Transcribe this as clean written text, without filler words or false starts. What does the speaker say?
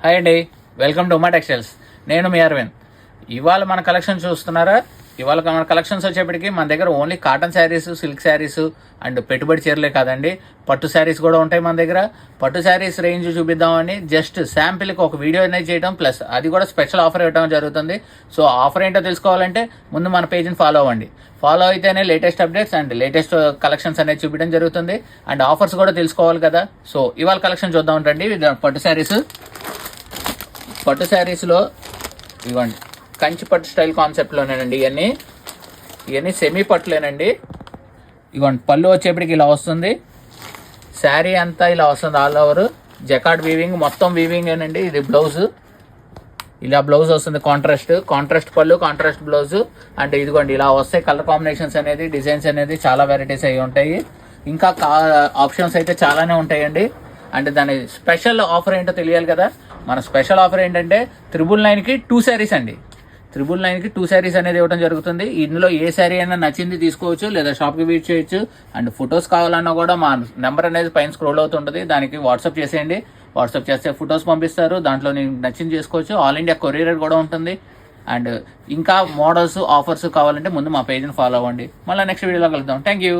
Hi అండి, welcome to Uma textiles. నేను మీ అరవింద్. ఇవాళ మన కలెక్షన్ చూస్తున్నారా? ఇవాళ మన కలెక్షన్స్ వచ్చేప్పటికి మన దగ్గర only cotton saris, silk saris and పెట్టుబడి చీరలే కాదండి, పట్టు శారీస్ కూడా ఉంటాయి మన దగ్గర. పట్టు శారీస్ రేంజ్ చూపిద్దామని జస్ట్ శాంపిల్కి ఒక వీడియో అనేది చేయడం, ప్లస్ అది కూడా స్పెషల్ ఆఫర్ ఇవ్వడం జరుగుతుంది. సో ఆఫర్ ఏంటో తెలుసుకోవాలంటే ముందు మన పేజ్ని ఫాలో అవ్వండి. ఫాలో అయితేనే latest updates and latest collections అనేది చూపించడం జరుగుతుంది. అండ్ ఆఫర్స్ కూడా తెలుసుకోవాలి కదా. సో ఇవాళ కలెక్షన్ చూద్దాం రండి. పట్టు శారీస్, పట్టు శారీస్లో ఇవ్వండి కంచి పట్టు స్టైల్ కాన్సెప్ట్లోనేనండి. ఇవన్నీ సెమీ పట్టులేనండి. ఇవ్వండి పళ్ళు వచ్చేప్పటికి ఇలా వస్తుంది, శారీ అంతా ఇలా వస్తుంది, ఆల్ ఓవర్ జకార్డ్ వీవింగ్, మొత్తం వీవింగ్ ఏనండి. ఇది బ్లౌజ్, ఇలా బ్లౌజ్ వస్తుంది, కాంట్రాస్ట్ పళ్ళు, కాంట్రాస్ట్ బ్లౌజ్. అంటే ఇదిగోండి ఇలా వస్తాయి కలర్ కాంబినేషన్స్ అనేది, డిజైన్స్ అనేది చాలా వెరైటీస్ అవి ఉంటాయి. ఇంకా ఆప్షన్స్ అయితే చాలానే ఉంటాయండి. అంటే దాని స్పెషల్ ఆఫర్ ఏంటో తెలియాలి కదా. మన స్పెషల్ ఆఫర్ ఏంటంటే 999కి 2 శారీస్ అండి. 999కి 2 శారీస్ అనేది ఇవ్వడం జరుగుతుంది. ఇందులో ఏ శారీ అయినా నచ్చింది తీసుకోవచ్చు, లేదా షాప్కి విజిట్ చేయొచ్చు. అండ్ ఫొటోస్ కావాలన్నా కూడా మా నెంబర్ అనేది పైన స్క్రోల్ అవుతుంటుంది, దానికి వాట్సాప్ చేసేయండి. వాట్సాప్ చేస్తే ఫొటోస్ పంపిస్తారు, దాంట్లో నేను నచ్చింది చేసుకోవచ్చు. ఆల్ ఇండియా కొరియర్ కూడా ఉంటుంది. అండ్ ఇంకా మోడల్స్, ఆఫర్స్ కావాలంటే ముందు మా పేజ్ని ఫాలో అవ్వండి. మళ్ళీ నెక్స్ట్ వీడియోలో కలుద్దాం. Thank you.